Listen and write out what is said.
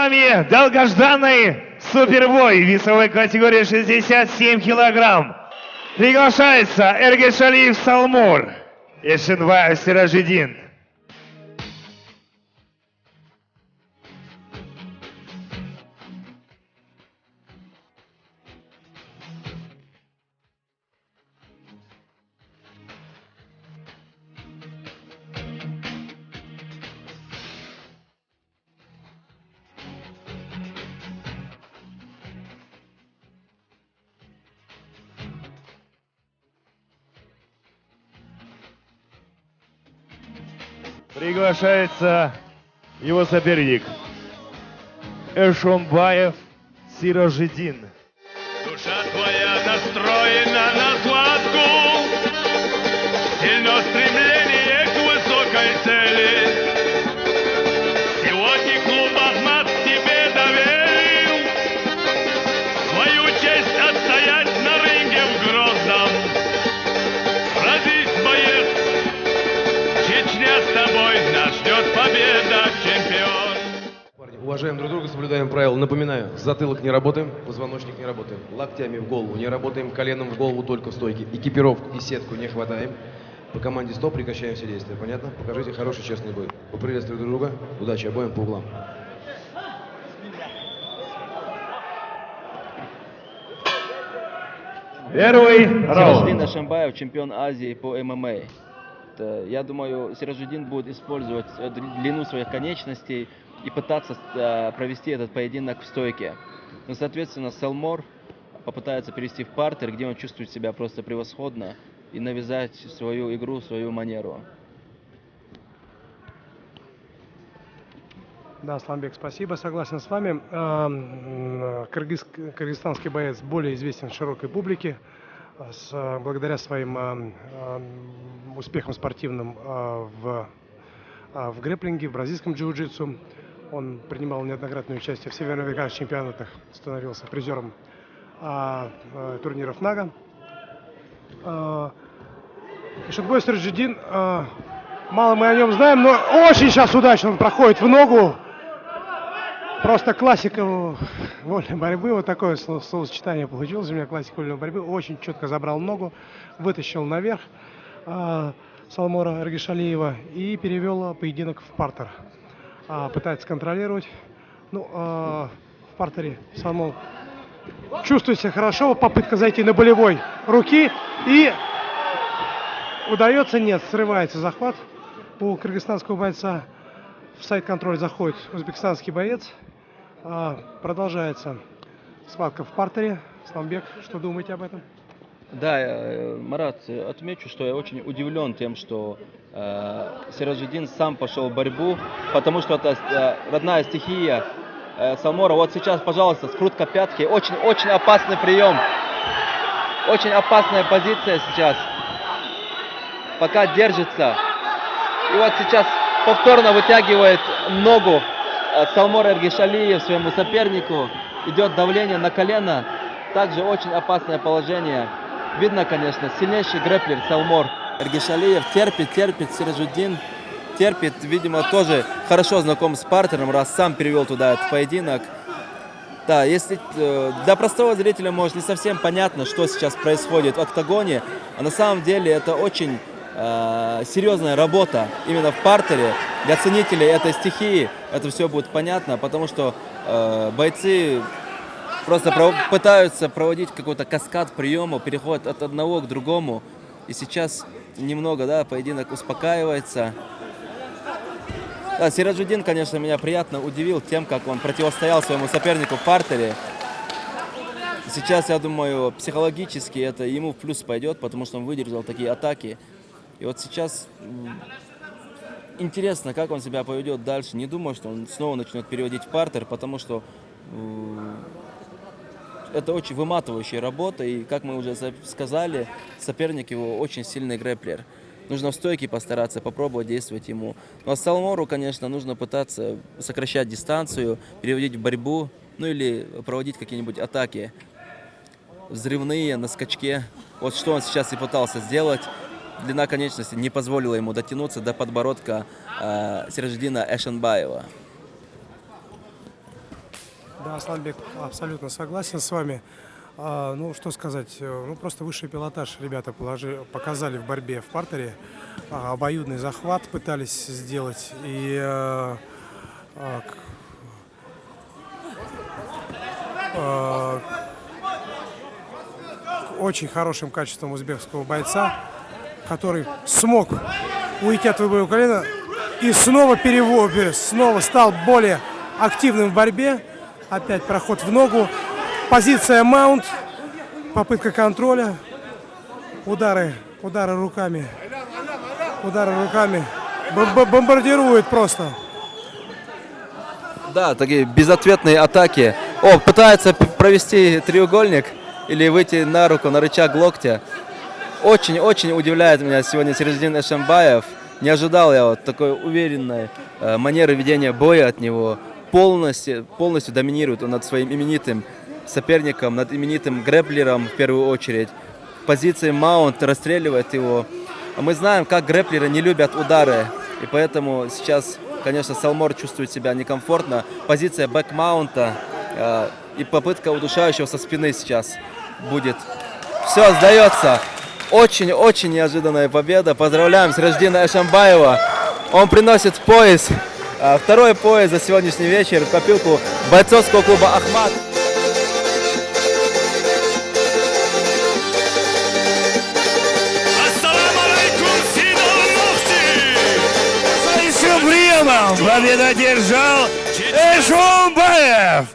вами долгожданный супербой весовой категории 67 килограмм. Приглашается Эргешалиев Салмур, Эшенбаев Сиражидин. Приглашается его соперник Эшенбаев Сиражидин. Душа твоя настроена на схватку, сильно стремление к высокой цели. Сегодня клуб Ахмат тебе доверил свою честь отстоять на ринге в Грозном. Сразись, боец, Чечня с тобой, нас ждет победа, чемпион. Уважаем друг друга, соблюдаем правила. Напоминаю, затылок не работаем, позвоночник не работаем, локтями в голову не работаем, коленом в голову только в стойке. Экипировку и сетку не хватаем. По команде стоп прекращаем все действия. Понятно? Покажите хороший честный бой. Поприветствуем друг друга. Удачи обоим по углам. Первый Сиражидин раунд. Эшенбаев, чемпион Азии по ММА. Я думаю, Сиражидин будет использовать длину своих конечностей и пытаться провести этот поединок в стойке. Ну, соответственно, Салмур попытается перевести в партер, где он чувствует себя просто превосходно, и навязать свою игру, свою манеру. Да, Асламбек, спасибо, согласен с вами. Кыргызстанский боец более известен широкой публике благодаря своим успехам спортивным в грэпплинге, в бразильском джиу-джитсу. Он принимал неоднократное участие в североамериканских чемпионатах, становился призером турниров НАГА. Эшенбаев Сиражидин, мало мы о нем знаем, но очень сейчас удачно он проходит в ногу. Просто классика вольной борьбы, вот такое словосочетание получилось у меня, классика вольной борьбы. Очень четко забрал ногу, вытащил наверх Салмура Эргешалиева и перевел поединок в партер. Пытается контролировать. Ну, в партере Салмур чувствует себя хорошо, попытка зайти на болевой руки и удается, нет, срывается захват. У кыргызстанского бойца в сайд-контроль заходит узбекистанский боец. Продолжается схватка в партере. Асламбек, что думаете об этом? Да, Марат, отмечу, что я очень удивлен тем, что Сиражидин сам пошел в борьбу, потому что это родная стихия Салмура. Вот сейчас, пожалуйста, скрутка пятки, очень опасный прием, очень опасная позиция сейчас, пока держится. И вот сейчас повторно вытягивает ногу Салмур Эргешалиев своему сопернику, идет давление на колено, также очень опасное положение. Видно, конечно, сильнейший грэпплер Салмур Эргешалиев терпит, Сиражидин терпит, видимо, тоже хорошо знаком с партером, раз сам перевел туда этот поединок. Да, если для простого зрителя, может, не совсем понятно, что сейчас происходит в октагоне, а на самом деле это очень серьезная работа именно в партере. Для ценителей этой стихии это все будет понятно, потому что бойцы просто пытаются проводить какой-то каскад приемов, переходят от одного к другому. И сейчас немного, да, поединок успокаивается. Да, Сиражидин, конечно, меня приятно удивил тем, как он противостоял своему сопернику в партере. Сейчас, я думаю, психологически это ему в плюс пойдет, потому что он выдержал такие атаки. И вот сейчас интересно, как он себя поведет дальше. Не думаю, что он снова начнет переводить в партер, потому что это очень выматывающая работа. И, как мы уже сказали, соперник его очень сильный грэпплер. Нужно в стойке постараться, попробовать действовать ему. Ну а Салмуру, конечно, нужно пытаться сокращать дистанцию, переводить в борьбу, ну или проводить какие-нибудь атаки взрывные на скачке. Вот что он сейчас и пытался сделать. Длина конечности не позволила ему дотянуться до подбородка Сиражидина Эшенбаева. Да, Асланбек, абсолютно согласен с вами. Ну, что сказать, ну, просто высший пилотаж ребята показали в борьбе в партере. Обоюдный захват пытались сделать. И очень хорошим качеством узбекского бойца, который смог уйти от выбора колена и снова снова стал более активным в борьбе. Опять проход в ногу, позиция маунт, попытка контроля, удары руками, бомбардирует просто. Да, такие безответные атаки. Пытается провести треугольник или выйти на руку, на рычаг локтя. Очень удивляет меня сегодня Сироджидин Эшембаев. Не ожидал я вот такой уверенной манеры ведения боя от него. Полностью доминирует он над своим именитым соперником, над именитым грэпплером в первую очередь. Позиции маунт расстреливает его. А мы знаем, как грэпплеры не любят удары. И поэтому сейчас, конечно, Салмор чувствует себя некомфортно. Позиция бэк-маунта и попытка удушающего со спины сейчас будет. Все, сдается. Очень неожиданная победа. Поздравляем Сироджидина Эшембаева. Он приносит пояс. Второй пояс за сегодняшний вечер в копилку бойцовского клуба «Ахмат». Ассаламу алейкум, Сидор Мухти! Своим приемом победу одержал Эшембаев.